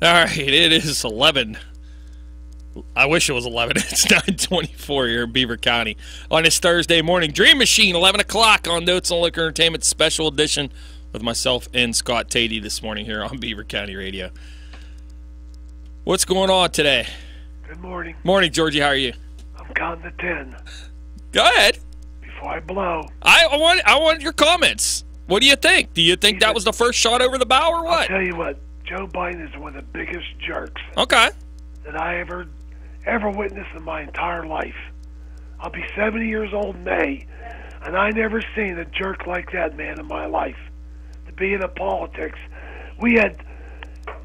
All right, it is 11. I wish it was 11. It's 9:24 here in Beaver County on this Thursday morning. Dream Machine, 11 o'clock on Notes on Liquor Entertainment special edition with myself and Scott Tatey this morning here on Beaver County Radio. What's going on today? Good morning. Morning, Georgie. How are you? I'm counting to 10. Go ahead. Before I blow. I want your comments. What do you think? Do you think that was the first shot over the bow or what? I'll tell you what. Joe Biden is one of the biggest jerks Okay. that I ever witnessed in my entire life. I'll be 70 years old in May, and I never seen a jerk like that man in my life. To be in the politics, we had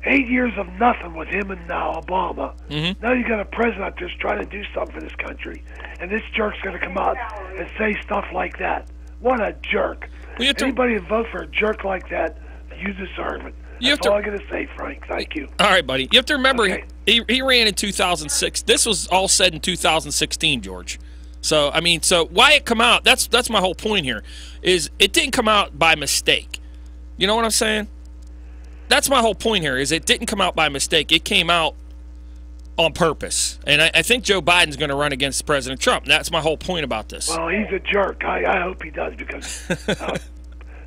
8 years of nothing with him and now Obama. Mm-hmm. Now you got a president that's trying to do something for this country, and this jerk's going to come out and say stuff like that. What a jerk. Anybody who vote for a jerk like that, you deserve it. That's all I'm going to say, Frank. Thank you. All right, buddy. You have to remember, Okay. he ran in 2006. This was all said in 2016, George. So, I mean, why it come out, that's my whole point here, is it didn't come out by mistake. You know what I'm saying? That's my whole point here, is it didn't come out by mistake. It came out on purpose. And I think Joe Biden's going to run against President Trump. That's my whole point about this. Well, he's a jerk. I hope he does, because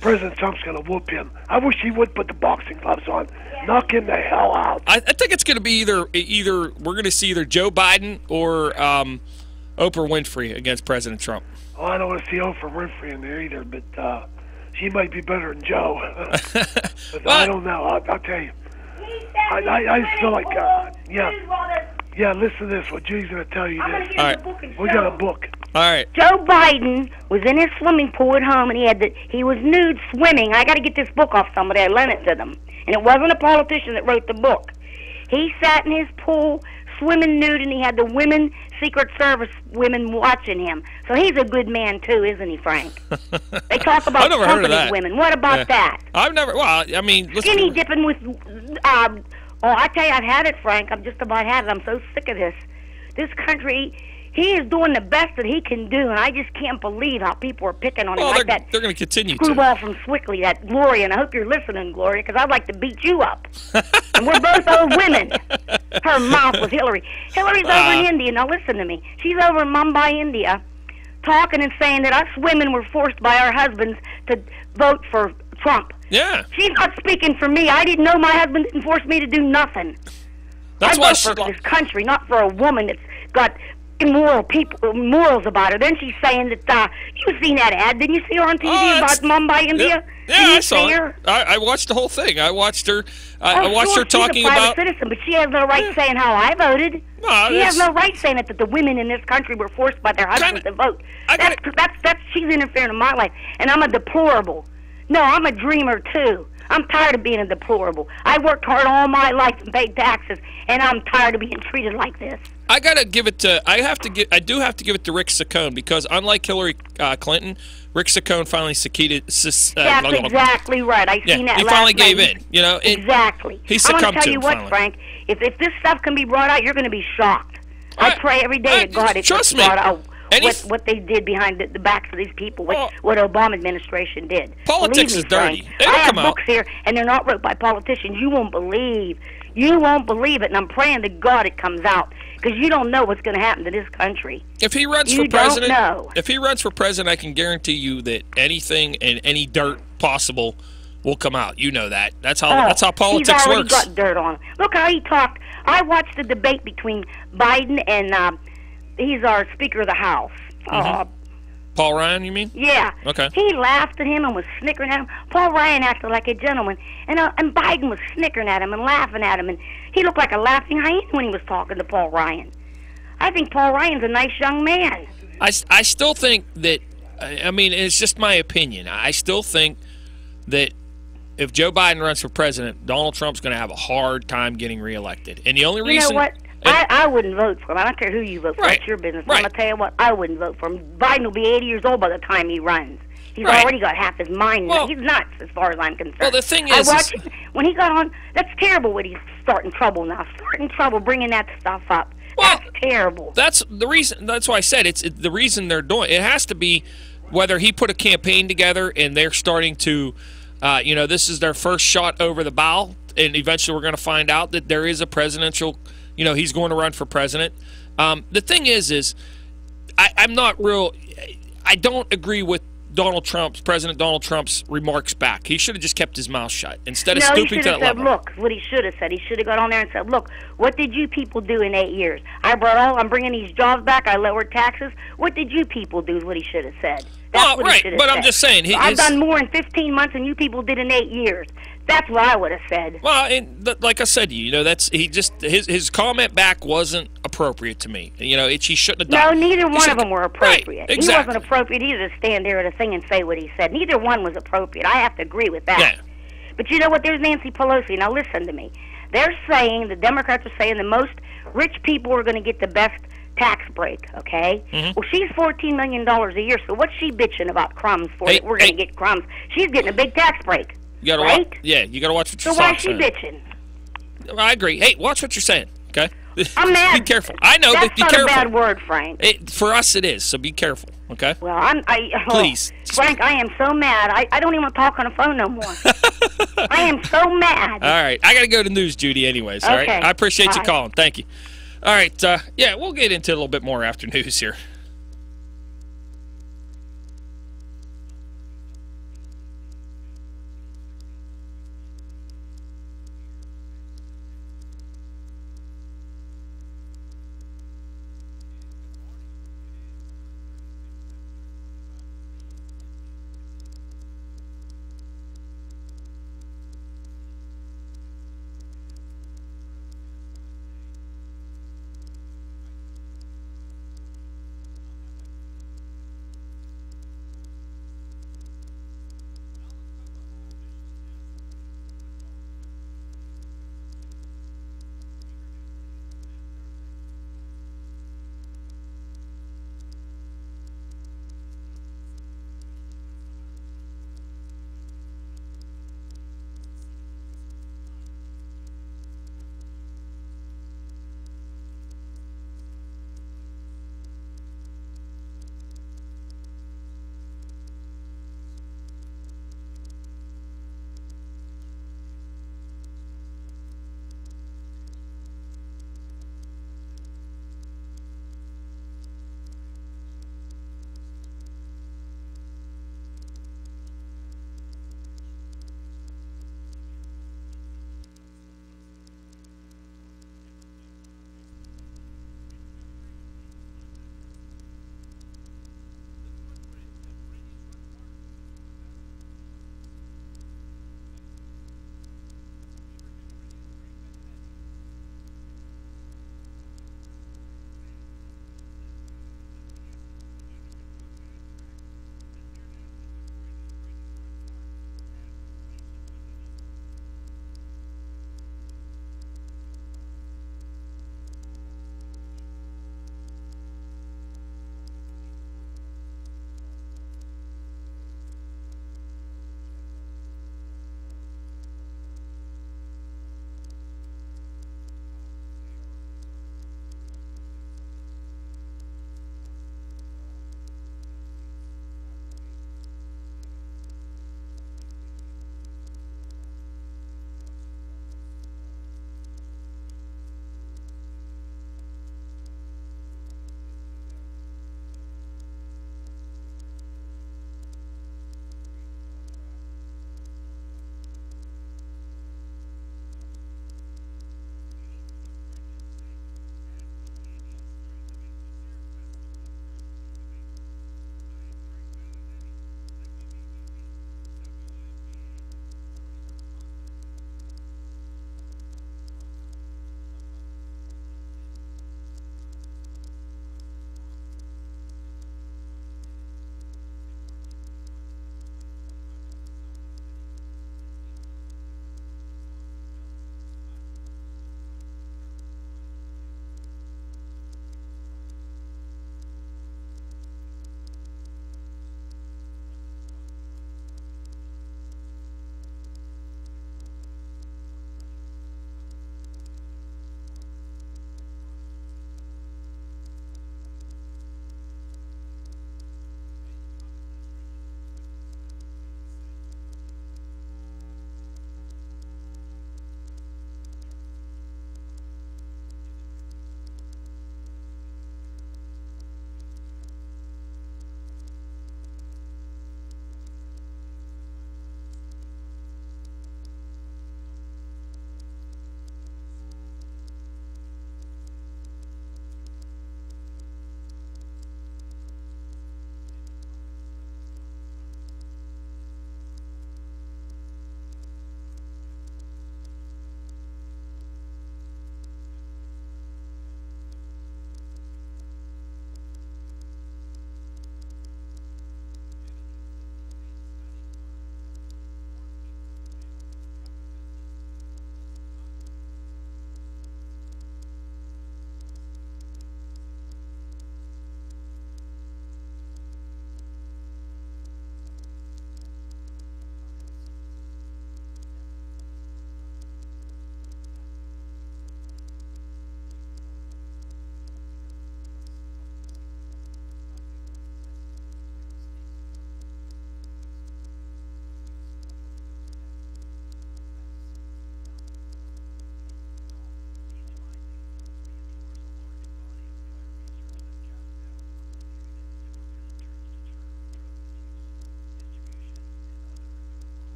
President Trump's going to whoop him. I wish he would put the boxing gloves on. Knock him the hell out. I think it's going to be either we're going to see either Joe Biden or Oprah Winfrey against President Trump. Well, I don't want to see Oprah Winfrey in there either, but she might be better than Joe. But I don't know. I'll tell you. I just feel like, yeah, listen to this. What Judy's going to tell you this. All right. We got a book. All right. Joe Biden was in his swimming pool at home, and he was nude swimming. I got to get this book off somebody. I lent it to them. And it wasn't a politician that wrote the book. He sat in his pool swimming nude, and he had the Secret Service women watching him. So he's a good man, too, isn't he, Frank? They talk about company women. What about that? I've never, well, I mean... Skinny dipping with... I tell you, I've had it, Frank. I've just about had it. I'm so sick of this. This country... He is doing the best that he can do, and I just can't believe how people are picking on him like that. They're going to continue to. Screwball from Swickley, that Gloria, and I hope you're listening, Gloria, because I'd like to beat you up. And we're both old women. Her mouth was Hillary. Hillary's over in India. Now listen to me. She's over in Mumbai, India, talking and saying that us women were forced by our husbands to vote for Trump. Yeah. She's not speaking for me. I didn't know my husband didn't force me to do nothing. That's I why vote for this country, not for a woman that's got morals about her. Then she's saying that you've seen that ad. Didn't you see her on TV about Mumbai, India? Yeah, I saw her. I watched the whole thing. I watched her. I watched her talking about. She's a about. private citizen, but she has no right saying how I voted. No, she has no right saying that the women in this country were forced by their husbands to vote. She's interfering in my life, and I'm a deplorable. No, I'm a dreamer too. I'm tired of being a deplorable. I worked hard all my life and paid taxes, and I'm tired of being treated like this. I gotta give it to. I do have to give it to Rick Saccone, because unlike Hillary Clinton, Rick Saccone finally succeeded. That's exactly right. I seen that. He finally gave in. You know, exactly. He succumbed to I'm gonna tell you what, finally. Frank. If this stuff can be brought out, you're going to be shocked. I pray every day to God it's brought out. What they did behind the backs of these people, what Obama administration did. Politics is dirty. I have books here, and they're not wrote by politicians. You won't believe it, and I'm praying to God it comes out, because you don't know what's going to happen to this country. If he runs for president, if he runs for president, I can guarantee you that anything and any dirt possible will come out. You know that. That's how politics he's already works. Got dirt on him. Look how he talked. I watched the debate between Biden and he's our Speaker of the House. Paul Ryan, you mean? Yeah. Okay. He laughed at him and was snickering at him. Paul Ryan acted like a gentleman, and Biden was snickering at him and laughing at him, and he looked like a laughing hyena when he was talking to Paul Ryan. I think Paul Ryan's a nice young man. I still think that, I mean, it's just my opinion. I still think that if Joe Biden runs for president, Donald Trump's going to have a hard time getting reelected. And the only reason... You know what? I wouldn't vote for him. I don't care who you vote for. It's your business. I'm going to tell you what, I wouldn't vote for him. Biden will be 80 years old by the time he runs. He's already got half his mind. Well, he's nuts as far as I'm concerned. Well, the thing is... when he got on, that's terrible when he's starting trouble now. Starting trouble, bringing that stuff up. Well, that's terrible. That's the reason. That's why I said it's the reason they're doing it. It has to be whether he put a campaign together and they're starting to This is their first shot over the bow, and eventually we're going to find out that there is a presidential, he's going to run for president. The thing is I'm not real. I don't agree with President Donald Trump's remarks back. He should have just kept his mouth shut instead of stooping to that level. Look, what he should have said. He should have got on there and said, "Look, what did you people do in 8 years? I'm bringing these jobs back. I lowered taxes. What did you people do?" Is what he should have said. That's what he should have said. I'm just saying. I've done more in 15 months than you people did in 8 years. That's what I would have said. Well, like I said to you, his comment back wasn't appropriate to me. He shouldn't have done. No, neither one of them were appropriate. Right, exactly. He wasn't appropriate either to stand there at a thing and say what he said. Neither one was appropriate. I have to agree with that. Yeah. But you know what? There's Nancy Pelosi. Now listen to me. They're saying, the Democrats are saying, the most rich people are going to get the best tax break, okay? Mm-hmm. Well, she's $14 million a year, so what's she bitching about crumbs for? We're going to get crumbs. She's getting a big tax break. You gotta right? you got to watch what you're saying. So why is she bitching? I agree. Hey, watch what you're saying, okay? I'm mad. Be careful. I know, That's but be not careful. a bad word, Frank. For us, it is, so be careful, okay? Well, Please. Frank, I am so mad. I don't even want to talk on the phone no more. I am so mad. All right. I got to go to news, Judy, anyways, all right? Okay. I appreciate you Bye. calling. Thank you. All right. We'll get into a little bit more after news here.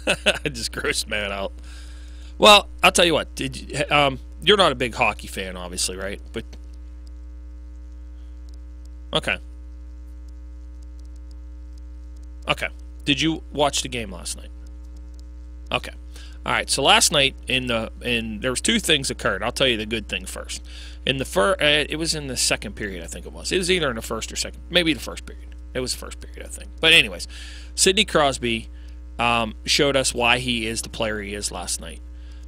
I just grossed man out. Well, I'll tell you what. You're not a big hockey fan, obviously, right? But okay. Did you watch the game last night? Okay. All right. So last night there was 2 things occurred. I'll tell you the good thing first. In the it was in the second period, I think it was. It was either in the first or second, maybe the first period. It was the first period, I think. But anyways, Sidney Crosby showed us why he is the player he is last night.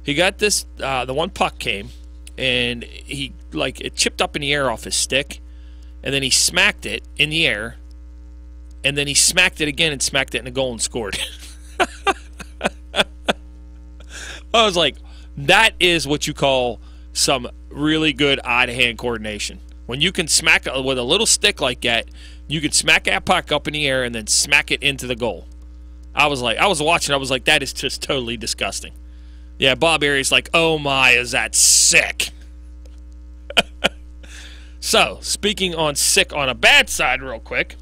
He got this. The one puck came, and it chipped up in the air off his stick, and then he smacked it in the air, and then he smacked it again and smacked it in the goal and scored. I was like, that is what you call some really good eye-to-hand coordination. When you can smack it with a little stick like that, you can smack that puck up in the air and then smack it into the goal. I was watching, I was like, that is just totally disgusting. Yeah, Bob Aries like, oh my, is that sick? So, speaking on sick on a bad side real quick.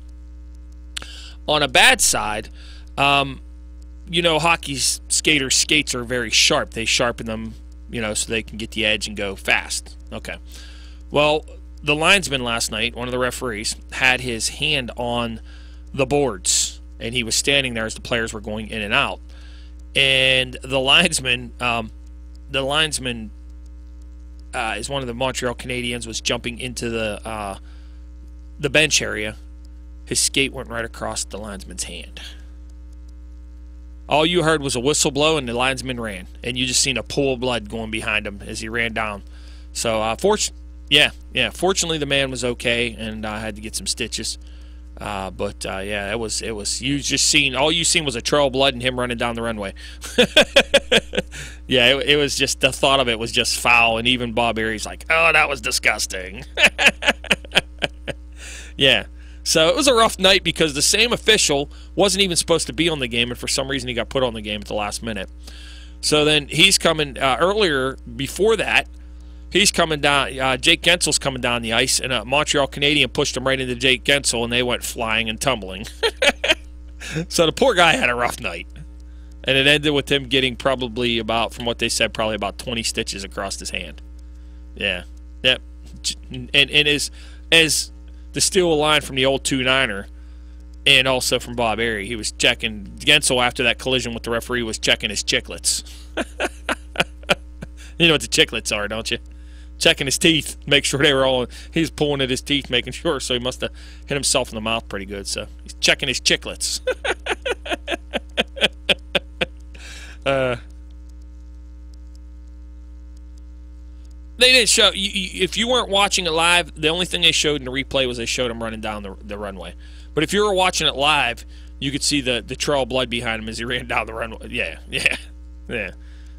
On a bad side, hockey skates are very sharp. They sharpen them, so they can get the edge and go fast. Okay. Well, the linesman last night, one of the referees, had his hand on the boards, and he was standing there as the players were going in and out. And the linesman is one of the Montreal Canadiens, was jumping into the bench area. His skate went right across the linesman's hand. All you heard was a whistle blow, and the linesman ran, and you just seen a pool of blood going behind him as he ran down. So, fortunately the man was okay, and I had to get some stitches. It was all you seen was a trail of blood and him running down the runway. Yeah, it was just, the thought of it was just foul, and even Bob Aries like, oh, that was disgusting. Yeah. So it was a rough night because the same official wasn't even supposed to be on the game, and for some reason he got put on the game at the last minute. So then he's coming earlier before that. He's coming down. Jake Gensel's coming down the ice, and a Montreal Canadien pushed him right into Jake Gensel, and they went flying and tumbling. So the poor guy had a rough night, and it ended with him getting probably about, from what they said, probably about 20 stitches across his hand. Yeah, yep. And as to steal a line from the old 2-9er, and also from Bob Aries, he was checking Gensel after that collision with the referee, was checking his chiclets. You know what the chiclets are, don't you? Checking his teeth, make sure they were all. He was pulling at his teeth, making sure. So he must have hit himself in the mouth pretty good. So he's checking his chiclets. They didn't show. If you weren't watching it live, the only thing they showed in the replay was they showed him running down the runway. But if you were watching it live, you could see the trail of blood behind him as he ran down the runway. Yeah.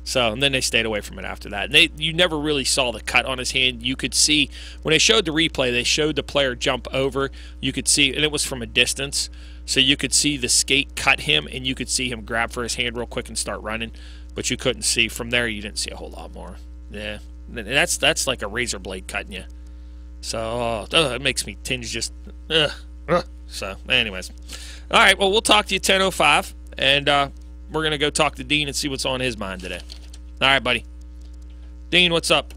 So, and then they stayed away from it after that. And you never really saw the cut on his hand. You could see, when they showed the replay, they showed the player jump over. You could see, and it was from a distance, so you could see the skate cut him, and you could see him grab for his hand real quick and start running. But you couldn't see. From there, you didn't see a whole lot more. Yeah. And that's like a razor blade cutting you. So, it makes me tinge just, So, anyways. All right, well, we'll talk to you 10:05, and we're going to go talk to Dean and see what's on his mind today. All right, buddy. Dean, what's up?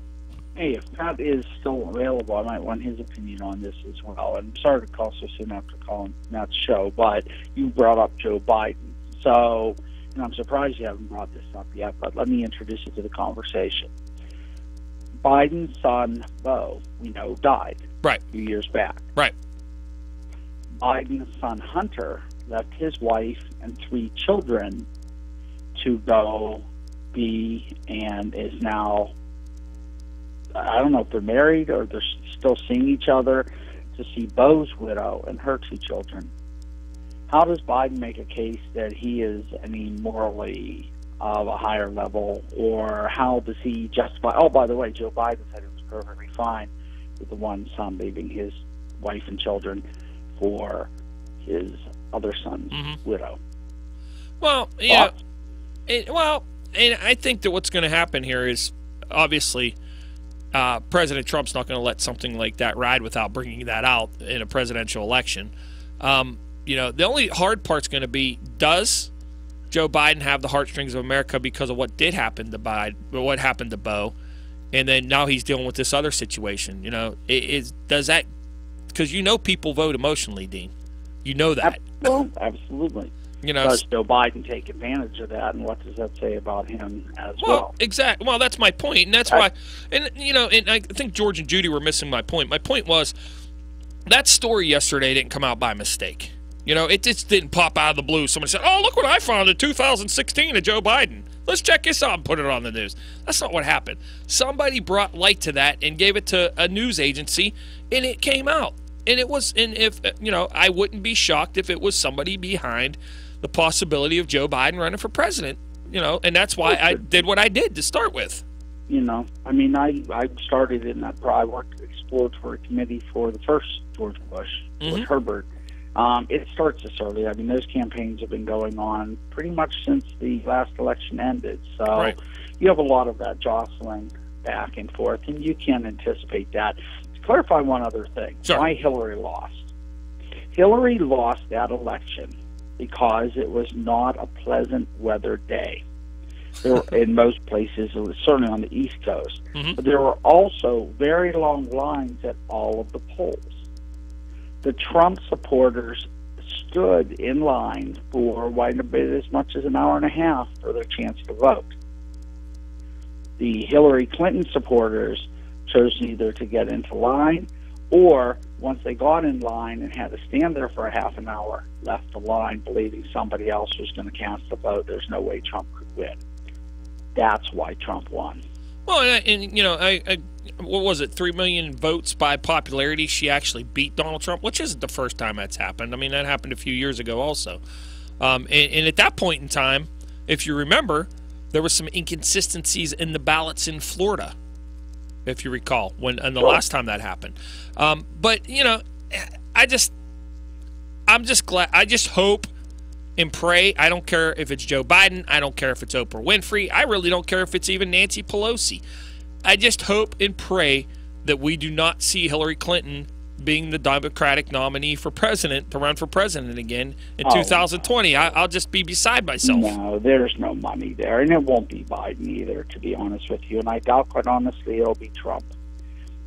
Hey, if Pat is still available, I might want his opinion on this as well. I'm sorry to call so soon after calling Matt's show, but you brought up Joe Biden. So, and I'm surprised you haven't brought this up yet, but let me introduce you to the conversation. Biden's son, Beau, we know, died right a few years back. Right. Biden's son, Hunter, left his wife and 3 children to go be, and is now, I don't know if they're married or they're still seeing each other, to see Beau's widow and her 2 children. How does Biden make a case that he is, morally of a higher level, or how does he justify? Oh, by the way, Joe Biden said it was perfectly fine with the one son leaving his wife and children for his other son's widow. Well, and I think that what's going to happen here is, obviously, President Trump's not going to let something like that ride without bringing that out in a presidential election. The only hard part's going to be, does Joe Biden have the heartstrings of America because of what did happen to Biden, or what happened to Beau, and then now he's dealing with this other situation. You know, does that, because people vote emotionally, Dean. You know that. Well, absolutely. You know, does Joe Biden take advantage of that, and what does that say about him as well? Exactly. Well, that's my point, and that's why. And and I think George and Judy were missing my point. My point was that story yesterday didn't come out by mistake. It just didn't pop out of the blue. Somebody said, "Oh, look what I found in 2016 of Joe Biden. Let's check this out and put it on the news." That's not what happened. Somebody brought light to that and gave it to a news agency, and it came out. And it was, and if I wouldn't be shocked if it was somebody behind the possibility of Joe Biden running for president. And that's why I did what I did to start with. I mean, I started in that. I worked exploratory committee for the first George Bush, George Herbert. It starts this early. I mean, those campaigns have been going on pretty much since the last election ended. So you have a lot of that jostling back and forth, and you can anticipate that. To clarify one other thing, why Hillary lost. Hillary lost that election because it was not a pleasant weather day. There were, in most places, it was certainly on the East Coast, but there were also very long lines at all of the polls. The Trump supporters stood in line for a bit as much as an hour and a half for their chance to vote. The Hillary Clinton supporters chose either to get into line, or once they got in line and had to stand there for a half an hour, left the line believing somebody else was going to cast the vote. There's no way Trump could win. That's why Trump won. Well, and what was it, 3 million votes by popularity? She actually beat Donald Trump, which isn't the first time that's happened. I mean, that happened a few years ago also. And at that point in time, if you remember, there were some inconsistencies in the ballots in Florida, if you recall, the last time that happened. But I'm just glad. I just hope and pray. I don't care if it's Joe Biden. I don't care if it's Oprah Winfrey. I really don't care if it's even Nancy Pelosi. I just hope and pray that we do not see Hillary Clinton being the Democratic nominee for president, to run for president again in 2020. I'll just be beside myself. No, there's no money there, and it won't be Biden either, to be honest with you. And I doubt, quite honestly, it'll be Trump.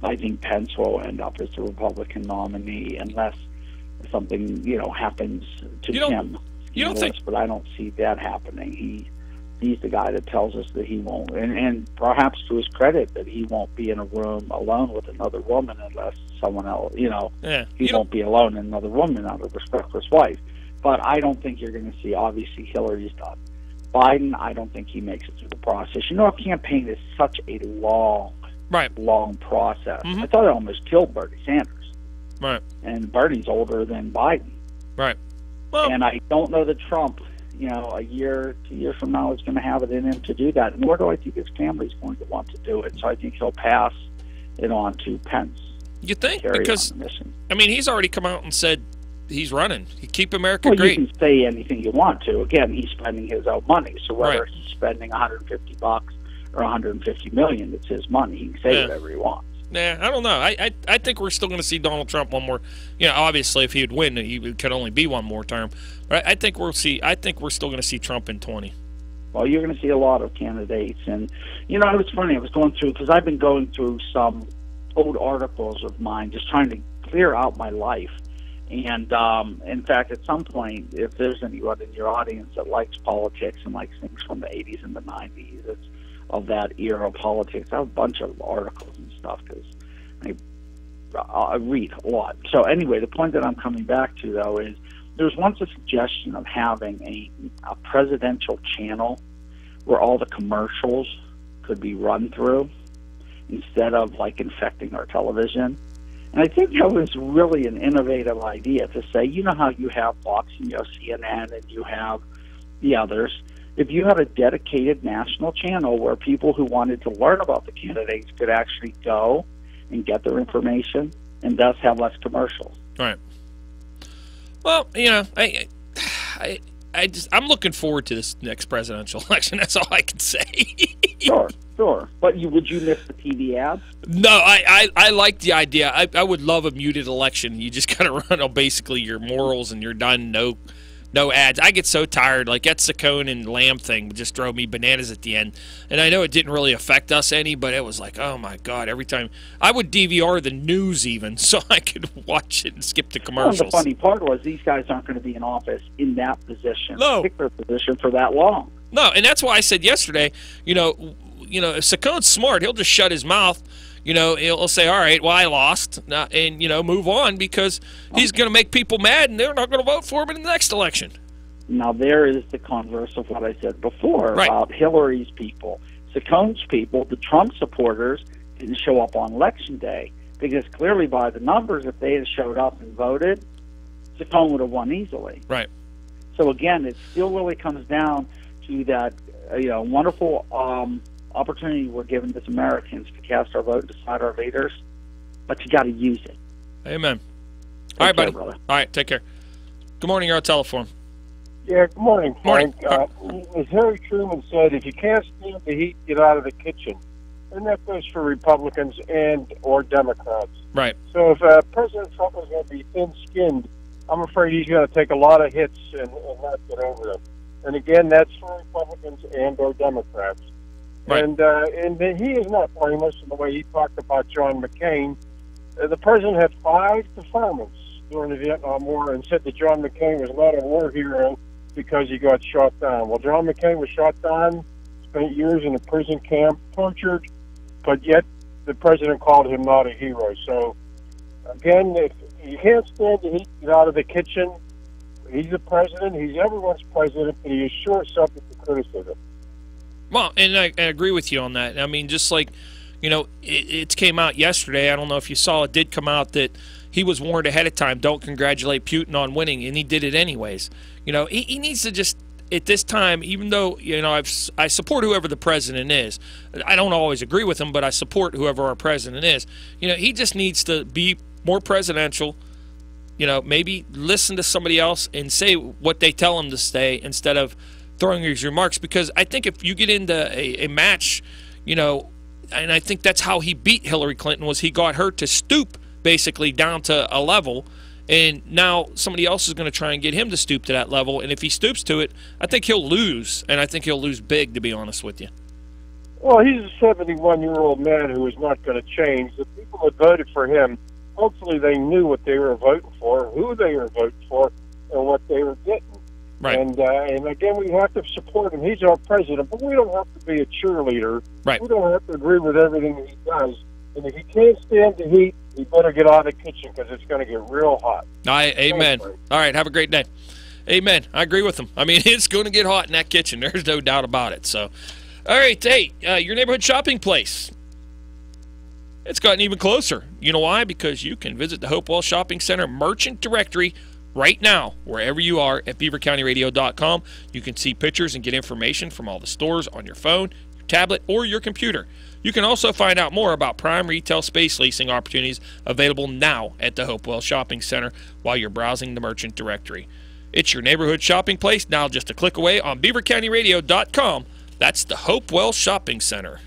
I think Pence will end up as the Republican nominee unless something, happens to him. You don't think? But I don't see that happening. He's the guy that tells us that he won't, and perhaps to his credit, that he won't be in a room alone with another woman unless someone else, he won't be alone in another woman, not a respect for his wife. But I don't think you're going to see, obviously, Hillary's done. Biden, I don't think he makes it through the process. A campaign is such a long process. I thought it almost killed Bernie Sanders. Right. And Bernie's older than Biden. Right. Well, and I don't know that Trump, a year, 2 years from now, is going to have it in him to do that. Nor do I think his family's going to want to do it. So I think he'll pass it on to Pence. You think? Because, I mean, he's already come out and said he's running. He keep America great. You can say anything you want to. Again, he's spending his own money. So whether he's spending $150 or $150 million, it's his money. He can say whatever he wants. Nah, I don't know. I think we're still going to see Donald Trump one more. Obviously, if he would win, he could only be one more term. But I think we're still going to see Trump in 20. Well, you're going to see a lot of candidates, and it was funny. I was going through, because I've been going through some old articles of mine, just trying to clear out my life. And in fact, at some point, if there's anyone in your audience that likes politics and likes things from the 80s and the 90s, it's of that era of politics. I have a bunch of articles and stuff because I read a lot. So anyway, the point that I'm coming back to, though, is there was once a suggestion of having a presidential channel where all the commercials could be run through instead of, infecting our television. And I think that was really an innovative idea to say, how you have Fox and CNN and you have the others. If you had a dedicated national channel where people who wanted to learn about the candidates could actually go and get their information and thus have less commercials. Right. Well, I'm looking forward to this next presidential election. That's all I can say. Sure. But would you miss the TV ads? No, I like the idea. I would love a muted election. You just kind of run on basically your morals and you're done. No ads. I get so tired. Like that Saccone and Lamb thing just drove me bananas at the end. And I know it didn't really affect us any, but it was like, oh my God, every time. I would DVR the news even so I could watch it and skip the commercials. Well, the funny part was these guys aren't going to be in office in that position, No. particular position, for that long. No, and that's why I said yesterday, if Saccone's smart, he'll just shut his mouth. He'll say, all right, well, I lost, and, move on, because he's going to make people mad, and they're not going to vote for him in the next election. Now, there is the converse of what I said before Right. about Hillary's people. Saccone's people, the Trump supporters, didn't show up on Election Day, because clearly by the numbers, if they had showed up and voted, Saccone would have won easily. Right. So, again, it still really comes down to that wonderful opportunity we're given as Americans to cast our vote and decide our leaders, but you got to use it. Amen. All right, buddy. Brother. All right, take care. Good morning. You're on telephone. Yeah, good morning, Morning. Frank. As Harry Truman said, if you can't stand the heat, get out of the kitchen. And that goes for Republicans and or Democrats. Right. So if President Trump is going to be thin-skinned, I'm afraid he's going to take a lot of hits and not get over them. And again, that's for Republicans and or Democrats. Right. And he is not blameless in the way he talked about John McCain. The president had 5 deferments during the Vietnam War and said that John McCain was not a war hero because he got shot down. Well, John McCain was shot down, spent years in a prison camp, tortured, but yet the president called him not a hero. So, again, if you can't stand the heat, get out of the kitchen. He's the president. He's everyone's president, but he is sure subject to criticism. Well, and I agree with you on that. I mean, just like, it came out yesterday. I don't know if you saw it. Did come out that he was warned ahead of time, don't congratulate Putin on winning, and he did it anyways. He needs to just, at this time, even though, I support whoever the president is. I don't always agree with him, but I support whoever our president is. He just needs to be more presidential, maybe listen to somebody else and say what they tell him to say instead of throwing his remarks, because I think if you get into a match, and I think that's how he beat Hillary Clinton, was he got her to stoop basically down to a level, and now somebody else is going to try and get him to stoop to that level, and if he stoops to it, I think he'll lose, and I think he'll lose big, to be honest with you. Well, he's a 71-year-old man who is not going to change. The people that voted for him, hopefully they knew what they were voting for, who they were voting for, and what they were getting. Right. And again, we have to support him. He's our president, but we don't have to be a cheerleader. Right. We don't have to agree with everything he does. And if he can't stand the heat, he better get out of the kitchen, because it's going to get real hot. Amen. All right, have a great day. Amen. I agree with him. I mean, it's going to get hot in that kitchen. There's no doubt about it. So, all right, hey, your neighborhood shopping place. It's gotten even closer. You know why? Because you can visit the Hopewell Shopping Center merchant directory right now, wherever you are, at beavercountyradio.com. You can see pictures and get information from all the stores on your phone, your tablet, or your computer. You can also find out more about prime retail space leasing opportunities available now at the Hopewell Shopping Center while you're browsing the merchant directory. It's your neighborhood shopping place, now just a click away on beavercountyradio.com. That's the Hopewell Shopping Center.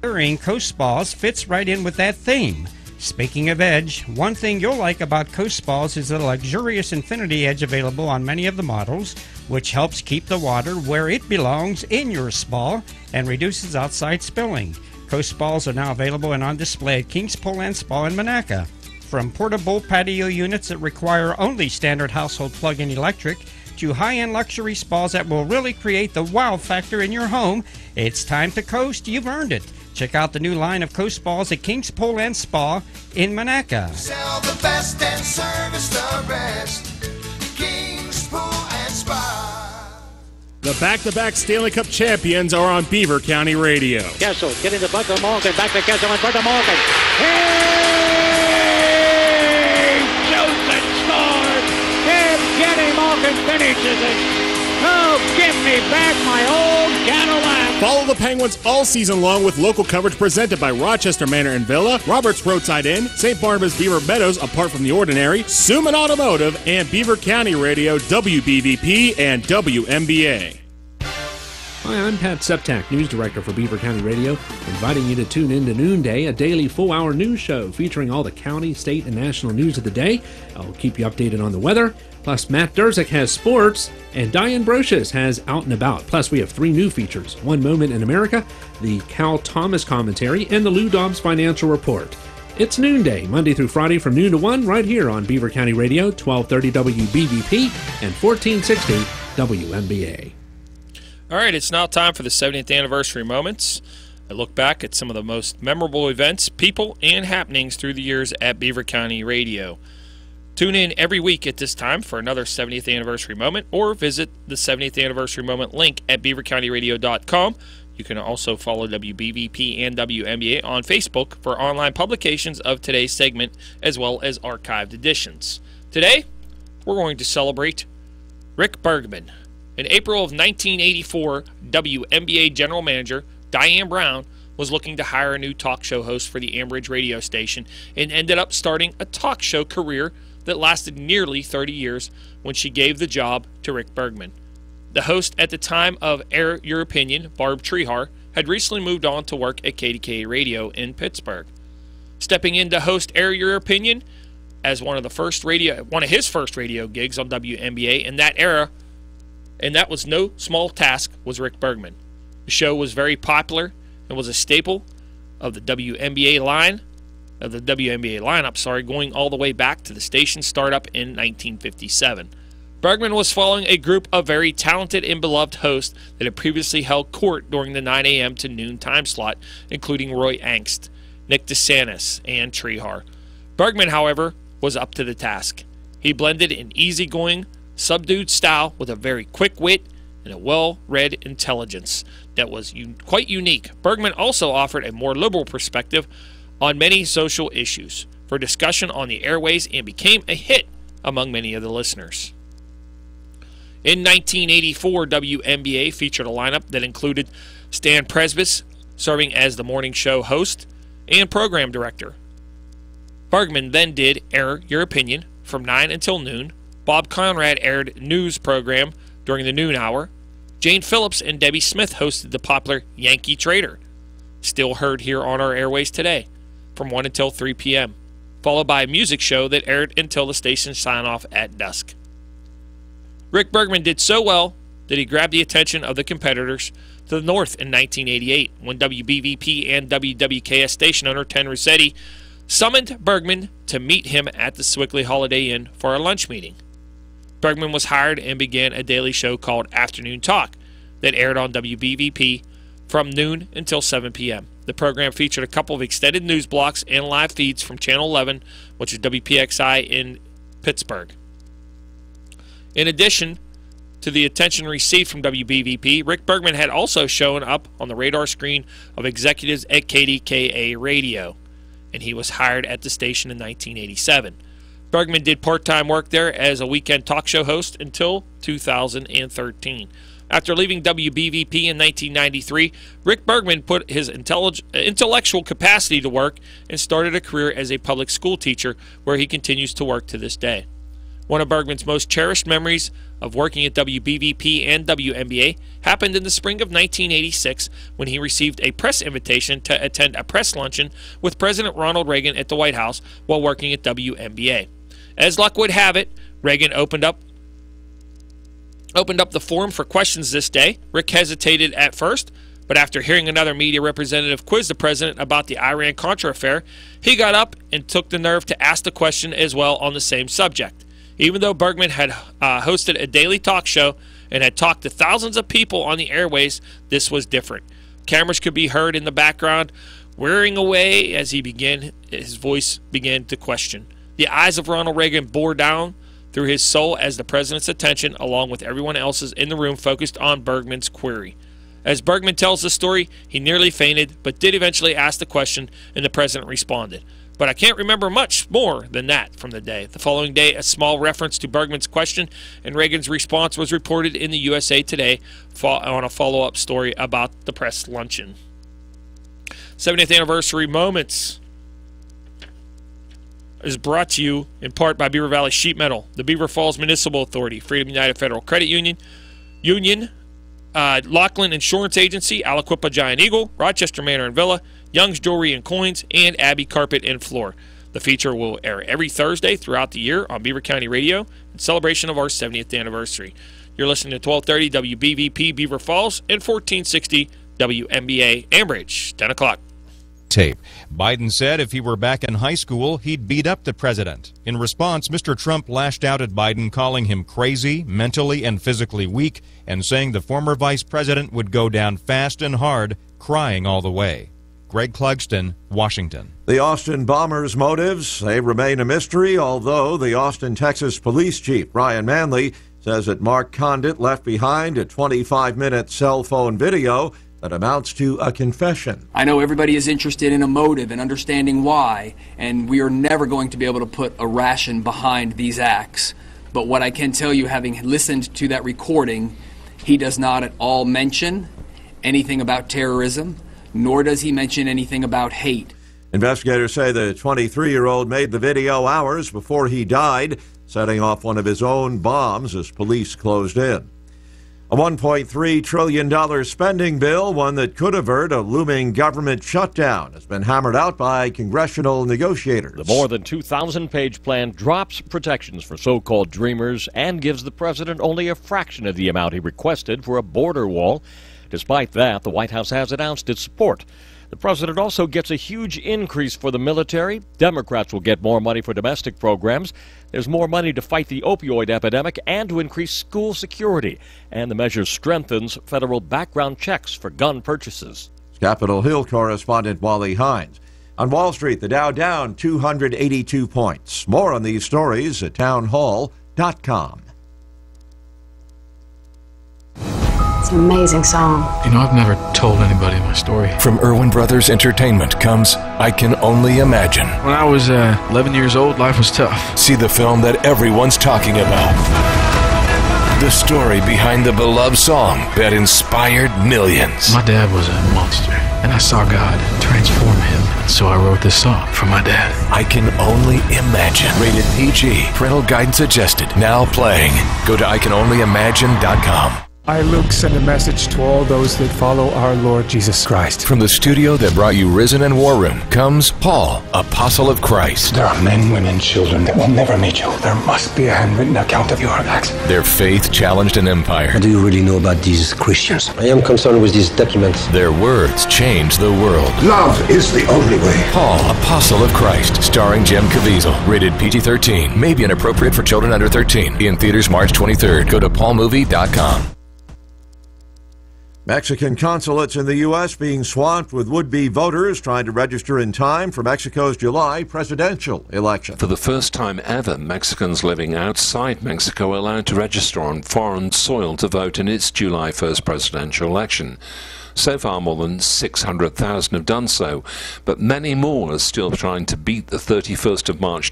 alluring Coast Spas fits right in with that theme. Speaking of edge, one thing you'll like about Coast Spas is the luxurious infinity edge available on many of the models, which helps keep the water where it belongs in your spa and reduces outside spilling. Coast Spas are now available and on display at Kings Pool and Spa in Monaca. From portable patio units that require only standard household plug-in electric to high-end luxury spas that will really create the wow factor in your home, it's time to coast. You've earned it. Check out the new line of Coast Spas at Kings Pool and Spa in Monaca. Sell the best and service the rest. Kings Pool and Spa. The back-to-back Stanley Cup champions are on Beaver County Radio. Kessel getting to Buckle Morgan. Back to Kessel and Buckle Morgan. Hey! Joseph scores! If Jenny Morgan finishes it. Oh, give me back my old Cadillac. Follow the Penguins all season long with local coverage presented by Rochester Manor and Villa, Roberts Roadside Inn, St. Barnabas Beaver Meadows Apart from the Ordinary, Suman Automotive, and Beaver County Radio, WBVP, and WMBA. Hi, I'm Pat Septak, News Director for Beaver County Radio, inviting you to tune in to Noonday, a daily full-hour news show featuring all the county, state, and national news of the day. I'll keep you updated on the weather. Plus, Matt Durzik has sports, and Diane Brocious has Out and About. Plus, we have 3 new features: One Moment in America, the Cal Thomas commentary, and the Lou Dobbs Financial Report. It's Noonday, Monday through Friday from noon to 1, right here on Beaver County Radio, 1230 WBVP and 1460 WMBA. All right, it's now time for the 70th anniversary moments. I look back at some of the most memorable events, people, and happenings through the years at Beaver County Radio. Tune in every week at this time for another 70th anniversary moment, or visit the 70th anniversary moment link at beavercountyradio.com. You can also follow WBVP and WMBA on Facebook for online publications of today's segment, as well as archived editions. Today, we're going to celebrate Rick Bergman. In April of 1984, WMBA General Manager Diane Brown was looking to hire a new talk show host for the Ambridge radio station and ended up starting a talk show career that lasted nearly 30 years when she gave the job to Rick Bergman. The host at the time of Air Your Opinion, Barb Trehar, had recently moved on to work at KDKA Radio in Pittsburgh. Stepping in to host Air Your Opinion as one of his first radio gigs on WMBA in that era, and that was no small task, was Rick Bergman. The show was very popular and was a staple of the WMBA lineup, going all the way back to the station's startup in 1957. Bergman was following a group of very talented and beloved hosts that had previously held court during the 9 a.m. to noon time slot, including Roy Angst, Nick DeSantis, and Trehar. Bergman, however, was up to the task. He blended an easygoing, subdued style with a very quick wit and a well-read intelligence that was quite unique. Bergman also offered a more liberal perspective on many social issues for discussion on the airways and became a hit among many of the listeners. In 1984, WMBA featured a lineup that included Stan Presbys serving as the morning show host and program director. Bergman then did Air Your Opinion from 9 until noon. Bob Conrad aired news program during the noon hour. Jane Phillips and Debbie Smith hosted the popular Yankee Trader, still heard here on our airways today, from 1 until 3 p.m., followed by a music show that aired until the station sign-off at dusk. Rick Bergman did so well that he grabbed the attention of the competitors to the north in 1988 when WBVP and WWKS station owner Ten Rossetti summoned Bergman to meet him at the Swickley Holiday Inn for a lunch meeting. Bergman was hired and began a daily show called Afternoon Talk that aired on WBVP from noon until 7 p.m. The program featured a couple of extended news blocks and live feeds from Channel 11, which is WPXI in Pittsburgh. In addition to the attention received from WBVP, Rick Bergman had also shown up on the radar screen of executives at KDKA Radio, and he was hired at the station in 1987. Bergman did part-time work there as a weekend talk show host until 2013. After leaving WBVP in 1993, Rick Bergman put his intellectual capacity to work and started a career as a public school teacher, where he continues to work to this day. One of Bergman's most cherished memories of working at WBVP and WNBA happened in the spring of 1986 when he received a press invitation to attend a press luncheon with President Ronald Reagan at the White House while working at WNBA. As luck would have it, Reagan opened up the forum for questions this day. Rick hesitated at first, but after hearing another media representative quiz the president about the Iran-Contra affair, he got up and took the nerve to ask the question as well on the same subject. Even though Bergman had hosted a daily talk show and had talked to thousands of people on the airways, this was different. Cameras could be heard in the background, whirring away as his voice began to question. The eyes of Ronald Reagan bore down through his soul as the president's attention, along with everyone else's in the room, focused on Bergman's query. As Bergman tells the story, he nearly fainted, but did eventually ask the question, and the president responded. But I can't remember much more than that from the day. The following day, a small reference to Bergman's question and Reagan's response was reported in the USA Today on a follow-up story about the press luncheon. 70th Anniversary Moments is brought to you in part by Beaver Valley Sheet Metal, the Beaver Falls Municipal Authority, Freedom United Federal Credit Union, Laughlin Insurance Agency, Aliquippa Giant Eagle, Rochester Manor and Villa, Young's Jewelry and Coins, and Abbey Carpet and Floor. The feature will air every Thursday throughout the year on Beaver County Radio in celebration of our 70th anniversary. You're listening to 1230 WBVP Beaver Falls and 1460 WNBA Ambridge. 10 o'clock. Tape. Biden said if he were back in high school, he'd beat up the president. In response, Mr. Trump lashed out at Biden, calling him crazy, mentally and physically weak, and saying the former vice president would go down fast and hard, crying all the way. Greg Clugston, Washington. The Austin bombers' motives, they remain a mystery, although the Austin, Texas police chief, Brian Manley, says that Mark Condit left behind a 25-minute cell phone video that amounts to a confession. I know everybody is interested in a motive and understanding why, and we are never going to be able to put a ration behind these acts. But what I can tell you, having listened to that recording, he does not at all mention anything about terrorism, nor does he mention anything about hate. Investigators say the 23-year-old made the video hours before he died, setting off one of his own bombs as police closed in. A $1.3 trillion spending bill, one that could avert a looming government shutdown, has been hammered out by congressional negotiators. The more than 2,000-page plan drops protections for so-called dreamers and gives the president only a fraction of the amount he requested for a border wall. Despite that, the White House has announced its support. The president also gets a huge increase for the military. Democrats will get more money for domestic programs. There's more money to fight the opioid epidemic and to increase school security. And the measure strengthens federal background checks for gun purchases. Capitol Hill correspondent Wally Hines. On Wall Street, the Dow down 282 points. More on these stories at townhall.com. It's an amazing song. You know, I've never told anybody my story. From Irwin Brothers Entertainment comes I Can Only Imagine. When I was 11 years old, life was tough. See the film that everyone's talking about. The story behind the beloved song that inspired millions. My dad was a monster, and I saw God transform him. So I wrote this song for my dad. I Can Only Imagine. Rated PG. Parental guidance suggested. Now playing. Go to ICanOnlyImagine.com. I, Luke, send a message to all those that follow our Lord Jesus Christ. From the studio that brought you Risen and War Room comes Paul, Apostle of Christ. There are men, women, children that will never meet you. There must be a handwritten account of your acts. Their faith challenged an empire. What do you really know about these Christians? I am concerned with these documents. Their words changed the world. Love is the only way. Paul, Apostle of Christ, starring Jem Caviezel. Rated PG-13. May be inappropriate for children under 13. In theaters March 23rd. Go to paulmovie.com. Mexican consulates in the U.S. being swamped with would-be voters trying to register in time for Mexico's July presidential election. For the first time ever, Mexicans living outside Mexico are allowed to register on foreign soil to vote in its July 1st presidential election. So far, more than 600,000 have done so, but many more are still trying to beat the 31st of March